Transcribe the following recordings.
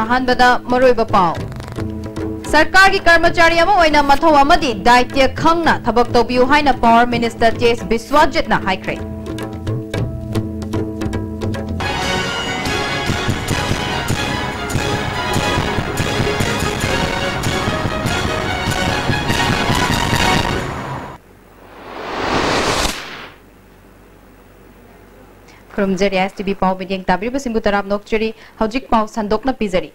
अहानबदा मरोइबा पाव सरकार की कर्मचारी अमा ओइना मथौ अमदी दायित्व खंगना थबक तौबियु हाइना पावर मिनिस्टर जेस बिस्वाजितना हाइख्रे खुरुमजरी एसटीबी पाव बिदिंग ताबिब सिंबु तराब नोकचरी हौजिक पाव संदोकना पिजरी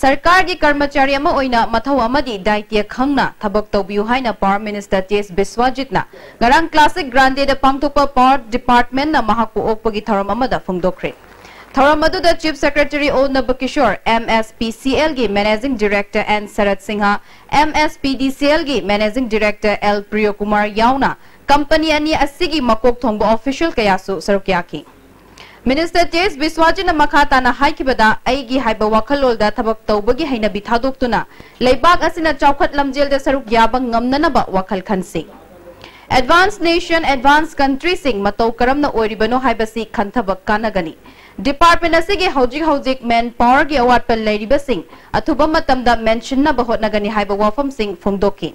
सरकार की कर्मचारी अमा ओइना मथौ अमदी दायित्व खंगना थबक तौबियु हाइना पावर मिनिस्टर जेस बिस्वाजितना गरांग क्लासिक ग्रांडे दा पांगथोकपा पावर डिपार्टमेंट ना महाकु ओकपगी थरम अमदा फुंगदोखरे थरम अदुदा चीफ सेक्रेटरी ओ नबकिशोर MSPCL की मैनेजिंग डायरेक्टर एन शरद सिंहा MSPDCL की मैनेजिंग डायरेक्टर एल प्रियो कुमार याउना कंपनी अनि असिगी मकोक थोंगबो ऑफिशियल कयासु सरुक्याकी मिनिस्टर जेस बिस्वाजिना मखाताना हाइकिबदा आइगी हाइबा वखलोलदा थबक तौबगी हैनबी थादोक्तुना लेबाक असिना चौखट लमजेलदा सरुक याबा ngamnanaba वखल खनसि एडवांस नेशन एडवांस कंट्री सिंग मतौ करमना ओरिबनो हाइबसी खंथबक कानगनी डिपार्टमेंट असिगे हौजिक मैन पावर की अवार्ड पर लेरिबा सिंग अथुबा मतमदा मेंशन ना बहोतनगनी हाइबा वाफम सिंग फुंगदोकी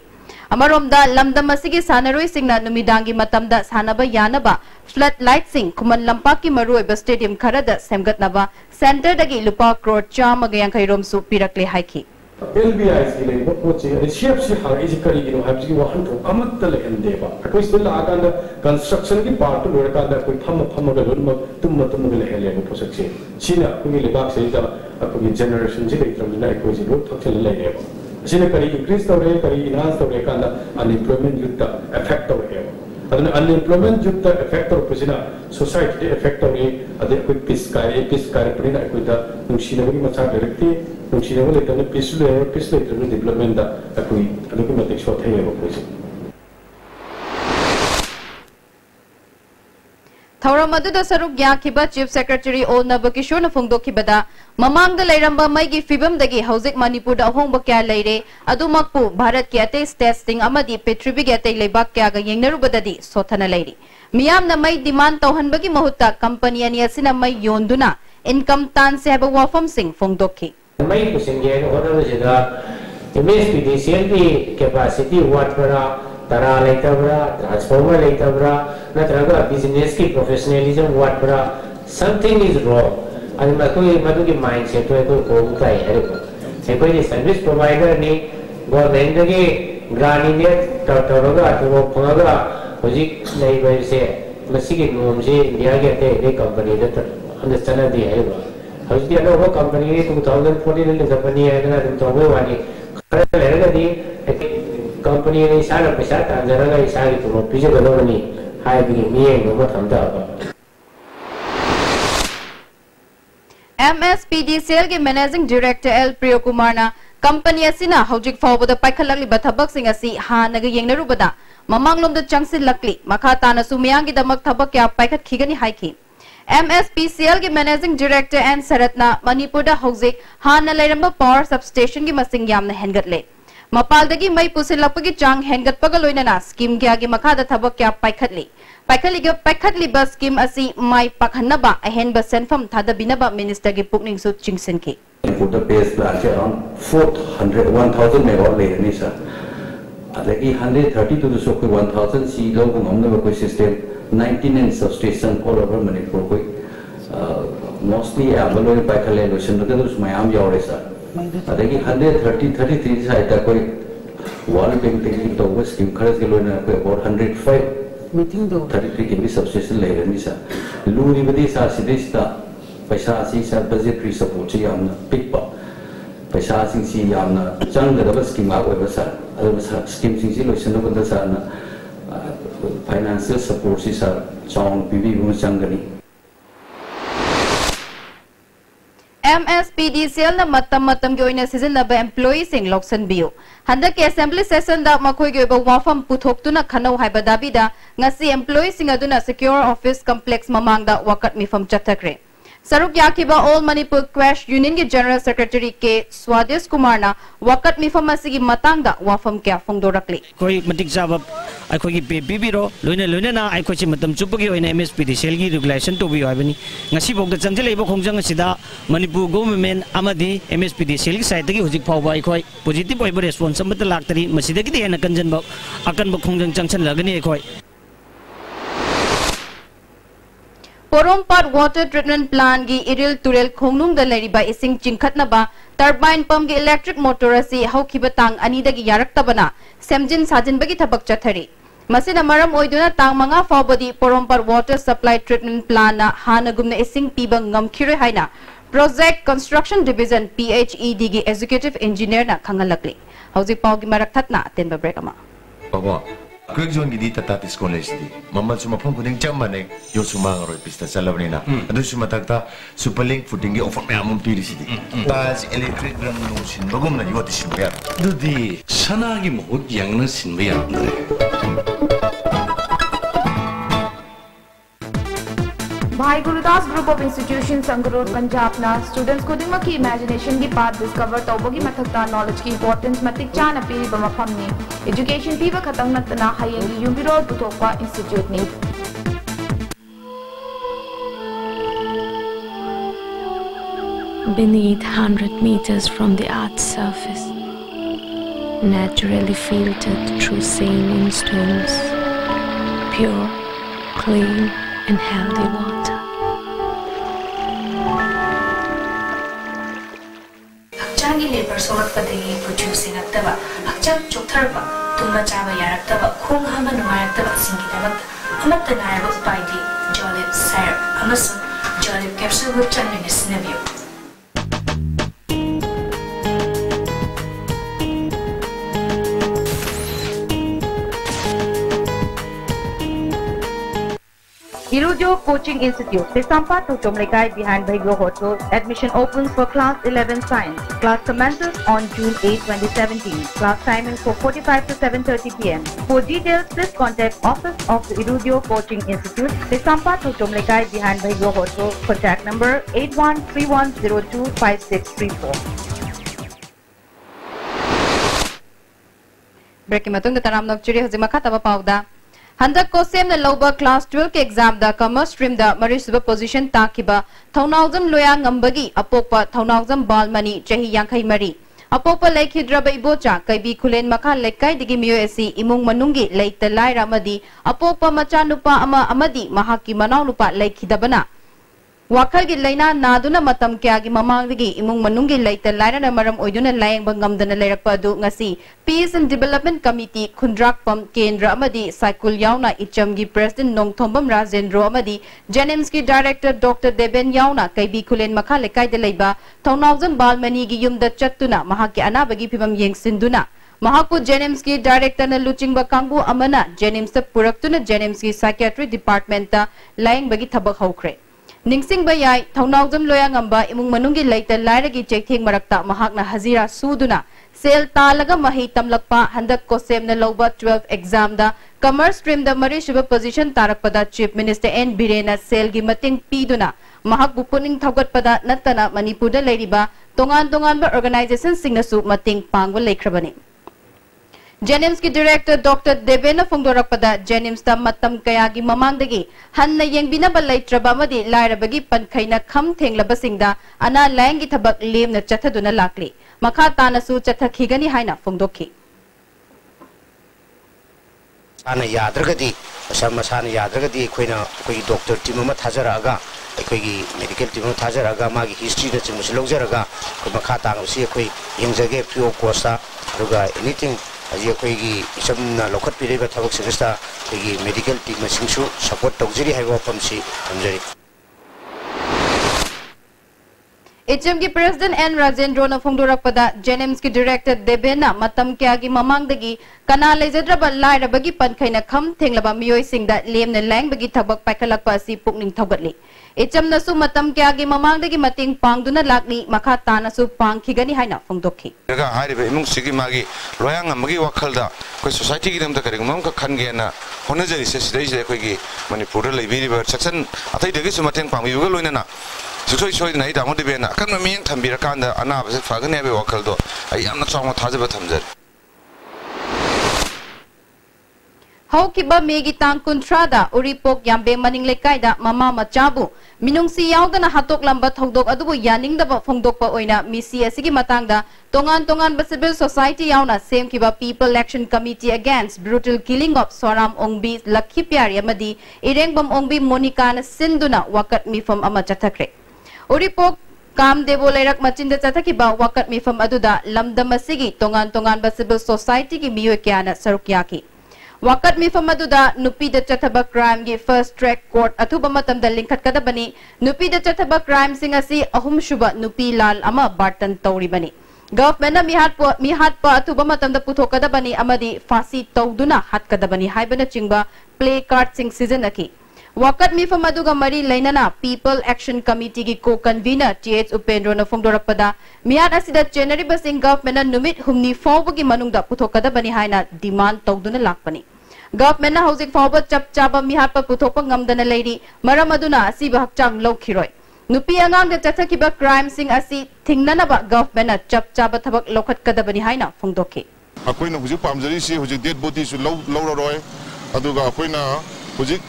अमरोमदा लमदम असिगे सानरोई सिंगना नुमिदांगी मतमदा सानबा यानबा फ्लड लाइट सिंग खुमन लंपाक की मरुओइबा स्टेडियम खरदा सेमगतनबा सेंटर दगी लुपा करोड़ 4.5 सु पिरकले हाइकी LBI की लेबो पोचे रिसीव से हाई जी करी गिनो हाई जी वाहन तो अमत लेहन देबा कोई स्टिल आकांड कंस्ट्रक्शन की पार्ट तो लोरे कांदा कोई थम के लोन तुम लेहन लेबो पोसे से चीना कोई लेबाक से ता कोई जनरेशन जी लेत्रम ना कोई जी लोग थचल लेबो सिने करी इंक्रीज तौरे करी इनहांस तौरे कांदा अनएम्प्लॉयमेंट युक्त इफेक्ट तौरे अदन अनएम्प्लॉयमेंट युक्त इफेक्ट तौर पसिना सोसाइटी इफेक्ट तौरे अदे कोई पिस कार परिना कोई दा नुशिनबगी मचा डायरेक्टली नुशिनबो लेतने पिस लेतने डेवलपमेंट दा कोई अदुक मते शॉट है कोई थौरम अदुदा सरुक याखिबा चीफ सेक्रेटरी ओ नबकिशोर न फुंगदोखिबदा ममांगदा लैरंबा मैगी फिबमदगी हौजिक मणिपुर अहोंबा क्या लैरे अदुमकपु भारत की अते स्टेट्सिंग अमदी पृथ्वी की अते लेबाक क्या गा येंगनरुबददी सोथना लैरी मियामना मै डिमांड तौहनबगी महुत्ता कंपनी अनि असिना मै योंदुना इनकम तान से हबा वाफम सिंह फुंगदोखि मै कुसिंगे होरबजिदा MSPDCL की कैपेसिटी वाट परा तरा लेतबरा ट्रांसफॉर्मर लेतबरा नत्रगा बिजनेस की प्रोफेशनलिज्म वाट परा समथिंग इज रॉन्ग अनि मधु की माइंडसेट तो कोम का है कोई सर्विस प्रोवाइडर ने गवर्नमेंट के ग्रामीण टरटरगा तो फंगगा होजिक नहीं भाई से मसी के नोम से इंडिया के अते कंपनी द अंडरस्टैंड दी है होजिक अनो कंपनी ने 2014 में कंपनी है ना तो वो वाली खरे लेगा दी कंपनी ने सारा पैसा तांजरगा इसारी तो पिजे गलोनी हाई भी मिये नो थमदा MSPDCL के मैनेजिंग डायरेक्टर एल प्रियो कुमार ना कंपनी असिना हौजिक फावबदा पाइखलगलिबा थबक सिंग असि हानग येंगनरुबदा ममांगलोमदा चंगसिलक्ली मखा तानसु मियांगी दमक थबक क्या पाइखत खिगनी हाइकी MSPCL के मैनेजिंग डायरेक्टर एन शरदना मणिपुरदा हौजिक हाना लैरंबा पावर सबस्टेशन की मसिंग यामना हेनगतले मपालदगी मै पुसिलपगी चांग हेनगतपगा लोइनना स्कीम क्यागी मखादा थबक क्या पाइखतली बस स्कीम असि माइ पाखनबा अहेनबा सेनफम थादबिनबा मिनिस्टर की पुकनिंग सु चिंगसिनकी for the base plant around 1000 megawatt लेनी सर अदगी 130 to the so 1000 सी लोग हमने कोई system 19 substation all over Manipur कोई मोस्टली अबलोय पाइखले लोशन तो उस मयाम यावरे सर अदगी 133 साइड तक कोई वॉल पेंटिंग तो वो स्कीम खर्च के लोना कोई about 105 मीटिंग तो 33 के भी सबस्टेशन ले रही सर लूनी बदी सा सिदिस्ता पैसा सी सर बजटरी सपोर्ट से यामना पिकपा पैसा सी यामना चंगदब स्कीम आ ओइबा सर अदब स्कीम सी लोशन बदा सर ना फाइनेंशियल सपोर्ट सी सर चांग पीबी गु चंगनी MSPDCL na matam ki oina sizinaba employees sing loksan biyo handa ke assembly session da makhoi ge ba wafam puthoktu na khanau haiba dabida ngasi employees sing aduna secure office complex mamang da wakat mifam chathakre Saruk Yakiba All Manipur Crash Union ki General Secretary K Swadesh Kumar na wakat mifam asigi matangda wafam kya phongdorakli. Koi matik jawab ai khoi ki bibiro loina na ai khoi chi matam chupagi oina MSPD selgi regulation to bi hoibani ngasi bok da changjel ibo khongjang asida Manipur government amadi MSPD selgi side gi hojik phawba ai khoi positive oiba response amata laktari masida gi hena kanjan bok akan bok khongjang changchan lagani ai khoi Porompat water treatment plant gi iril turel khongnung da leriba ising chingkhatnaba turbine pump gi electric motor asi haukiba tang ani da gi yaraktabana semjin sajin bagi thabak chathari masina maram oiduna tang manga fawbadi Porompat water supply treatment plant na hanagumna ising piba ngamkhire haina project construction division PHED gi executive engineer na khangalakli hauji pau gi marak thatna tenba break ama baba Quick zone gidi tatatis college di. Mamal cuma pun kuning jam mana yo cuma ngaroi pista salam ni na. Adu cuma takta superlink footing gi offer me amum piri sidi. Bas electric drum nusin bagum na yo tisin bayar. Dudi sana gi mohut yang na sin bayar ndre. Bhai Gurudas Group of Institutions Sangarur Punjab na students kudima ki imagination ki path discover tawbogi mathakta knowledge ki importance matik chana piri ba mafam ni education piba khatang natna hayengi yumbiro putokwa institute ni Beneath 100 meters from the earth's surface, naturally filtered through saline stones, pure, clean and healthy water. Hakchangi labor solat padagi producing aktaba, hakchang chuktarba, tumba chaba yaraktaba, khung hama numayaktaba singidabak, amatta naraba upaidi, jolib syrup, amasu jolib capsule with channing snavio. Irujo Coaching Institute, Sesampa to Tomlekai behind Bhagyo Hotel. Admission opens for Class 11 Science. Class commences on June 8, 2017. Class timing for 45 to 7:30 p.m. For details, please contact Office of the Irujo Coaching Institute, Sesampa to Tomlekai behind Bhagyo Hotel. Contact number 8131025634. Breaking matung the taram nokchuri hazimaka taba pauda. Handak ko sem na loba class 12 ke exam da commerce stream da marisuba position takiba thaunauzam loya ngambagi apokpa thaunauzam balmani chahi yankhai mari apokpa laikhidraba ibocha kaibi khulen makha lekai digi miyo esi imung manungi leita laira amadi apokpa macha nupa ama amadi mahaki manau nupa laikhidabana Wakal gi laina naduna matam kya gi mamang gi imung manungi leita laina na maram oiduna layang bangam dana leirakpa du ngasi Peace and Development Committee Khundrak Pam Kendra amadi Cycle yauna icham gi President Nongthombam Rajendro amadi Jenims ki Director Dr. Deben yauna kaibi khulen makha lekai de leiba thaunauzam balmani gi yumda chattuna mahaki anabagi pibam yengsinduna Mahaku Jenims ki Director na luchingba kangbu amana Jenims ta puraktuna Jenims ki Psychiatry Department ta layang bagi thabak haukre Ningsing bayai thaunauzam loya ngamba imung manungi leita lairagi chektheng marakta mahakna hazira suduna sel talaga mahi tamlakpa handak kosem na loba 12 exam da commerce stream da mari shiba position tarakpada Chief Minister N Birena sel gi mating piduna mahak bupuning thaugatpada natana Manipur da leiriba tongan ba organization singnasu mating pangwa leikrabani Jenims ki Director Dr. Devena Fongdorakpada Jenims ta matam kayagi mamangdagi hanna yengbina ba leitraba madi lairabagi pankhaina kham thenglabasingda ana layangi thabak lemna chathaduna lakli makha tanasu chathakhigani haina fongdokhi ana yadragadi masana yadragadi koina koi doctor team ma thajaraga koi medical team ma thajaraga magi history da chimus logjaraga ko makha tangsi koi yengjage free of cost aruga anything Aji koigi isam lokat piri ba thabak singsta koigi medical team singsu support tawjiri haiwa pamsi amjari HM ki President N Rajendro na Fongdorakpada Jenims ki Director Debena matam kyagi mamangdagi kana leijadraba lairabagi pankhaina kham thenglaba miyoi singda lemna langbagi thabak paikalakpa asi pukning thogatli HM nasu matam kyagi mamangdagi mating pangduna lakni makha tanasu pangkhigani haina fongdokhi ga haribe imung sigi magi loyang amagi wakhalda koi society gi damda kare ngam ka khange na honajari se sidai je koi gi Manipur leibiri ba section athai degi su mateng pangbi ga loina na सुसोई सोई नहीं दामो दिबेना अकन मियंग थंबिरकांदा अनाबसे फगने बे वखलदो आई यामना Chango थाजबा थमजर Haukiba megi tang kuntrada uripok yambe maning lekaida mama machabu minungsi yaudana hatok lamba thodok adubu yaning daba phongdok pa oina misi asigi matangda tongan civil society yauna same kiba people action committee against brutal killing of Soram Ongbi Lakhipyar yamadi irengbam Ongbi Monica na sinduna wakat mifam ama chathakre uripok Kam debo lerak machinda chathakiba wakat mifam aduda lamdam asigi tongan civil society ki miyo kyana sarukyaki Wakat mifam aduda nupi da chathaba crime gi first track court athuba matam da lingkhat kadabani nupi da chathaba crime singasi ahum shuba nupi lal ama bartan tawri bani government na mihat pa athuba matam da puthok kadabani amadi fasi tawduna hat kadabani haibana chingba play card sing season aki Wakat mifam aduga mari lainana people action committee gi co-convener TH Upendro na phongdorakpada mihat asida January basing government na numit humni fawbagi manungda puthok kadabani haina demand tawduna lakpani government na housing fawba chapchaba mihat pa puthok pa ngamdana leiri maram aduna asiba hakchang lokhiroi nupi angang da chathakiba crime sing asi thingnana ba government na chapchaba thabak lokhat kadabani haina phongdokhe akoina hujuk pamjari si hujuk dead body su loroi aduga akoina Hujik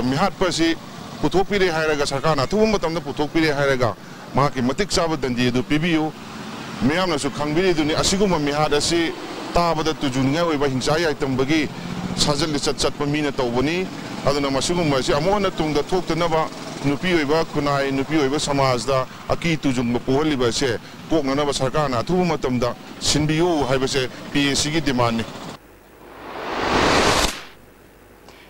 mihat pasi puthok pire hairaga sarkana thum matamda puthok pire hairaga mahaki matik saba dandi du pibiu miyamna su khangbiri duni asiguma mihat asi tabada tujunga oiba hingsa ya tambagi sajal chat pamina tawbani aduna masiguma si amona tungda thoktanaba nupi oiba kunai nupi oiba samajda aki tujung pohliba se koknanaba sarkana thum matamda sinbiu haibase PAC gi demand ni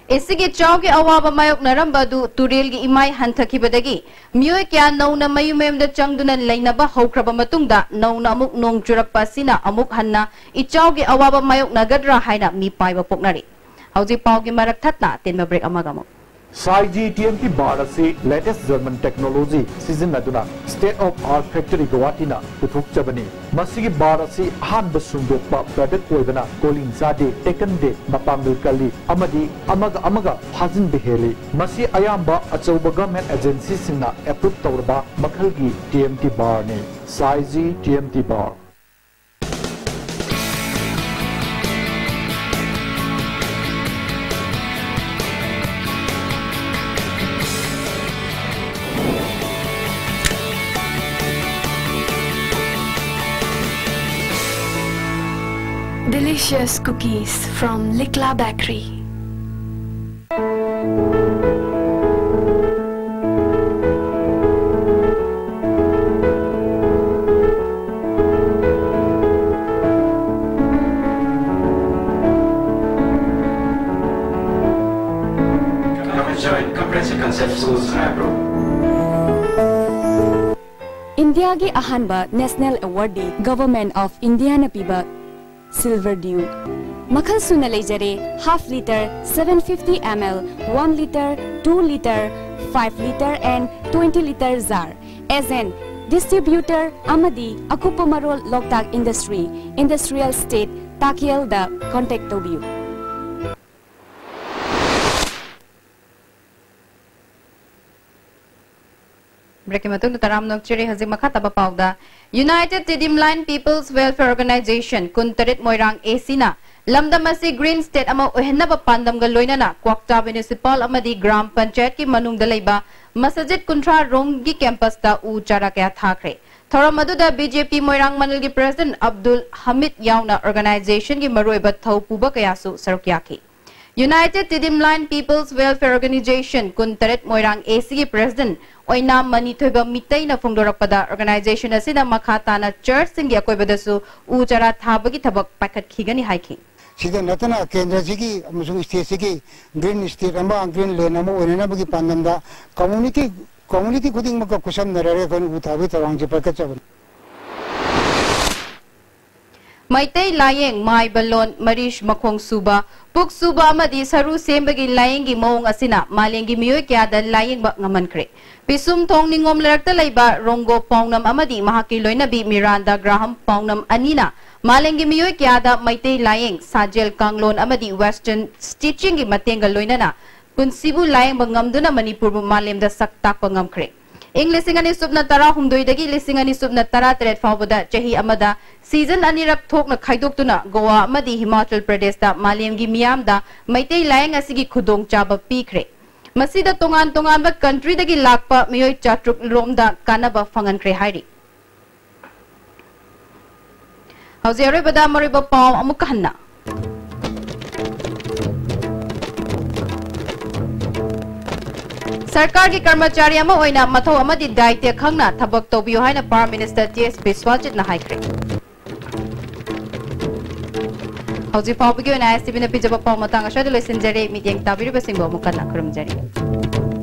Esigi chawge awaba mayok narambadu turelgi imai hanthakibadagi miyoi kya nauna mayumemda changduna lainaba haukraba matungda nauna amuk nong churakpa sina amuk hanna ichawge awaba mayok nagadra haina mi paiba poknari hauji pawgi marak thatna tenma break amagamo Saiji TMT bar se latest German technology season aduna state of art factory Guwahati na puthok chabani masigi bar se han basundokpa product oibana kolin zade taken de mapambil kali amadi amaga phajin beheli masi ayamba achauba government agency singna approve tawrba makhalgi TMT bar ne Saiji TMT bar Delicious cookies from Likla Bakery. Come and join Comprehensive Concept Schools Bro. India ki ahanba National Awardee Government of India na piba Silver Dew. Makhal suna lejare half liter, 750 ml, 1 liter, 2 liter, 5 liter and 20 liter jar. As an distributor Amadi Akupamarol Loktak Industry, Industrial State, Takiel da contact you. Brekimatung taram nokchiri hazi makata bapauda United Tidimline People's Welfare Organization kuntarit moirang esina lamdamasi Green State ama ohenna pandam galoinana Kwakta Municipal amadi Gram Panchayat ki manung dalaiba Masajid Kuntra Rongi campus ta u chara kaya thakre Thoramadu BJP moirang manil ki President Abdul Hamid yauna organization ki maroiba thau puba kayasu sarukyaki United Tidimline People's Welfare Organization kuntarit moirang AC ki President Oina Manitoba Mitay na Fungdorakpada organization asina makhatana church singgi akoibadasu ujara thabagi thabak pakat khigani haiki sida natana kendra sigi amusung state sigi green state amba green lane amo onena bagi pandamda community kuding maka kusam narare kan uthabi tawang je pakat chaban Maitay Layeng Mai Balon Marish Makong Suba Puk Suba amadi saru sembagi layeng gi maong asina malengi miyoy kya da layeng ba ngaman kre Pisum thong ningom larakta layba Rongo Paungnam amadi mahakiloy na bi Miranda Graham Paungnam anina malengi miyoy kya da Maitay Layeng Sajel Kanglon amadi Western Stitching gi matengaloy na kun Sibu layeng ba ngamduna Manipur malem da saktak pa ngam kre ing lising ani subna tara humdoi dagi lising ani subna tara tret fawbada chahi amada season anirak thokna khaidoktuna Goa amadi Himachal Pradesh da malemgi miyam da maitei laeng asigi khudong chaba pikre masida tongan tongan ba country dagi lakpa miyoi chatruk romda kanaba fangan kre hairi hauzere bada mariba paw amukanna सरकार की कर्मचारी मथौ दायित्व खंगना थबक तौबियो हाइना prime minister TS Biswajit ना हाइख्रे हौजी फाउबगी ओइना STB ना पिजब पाव मतंग अशा लोइसिनजरे meeting ताबिरबसिंगबो मुकन्ना खुरुमजरी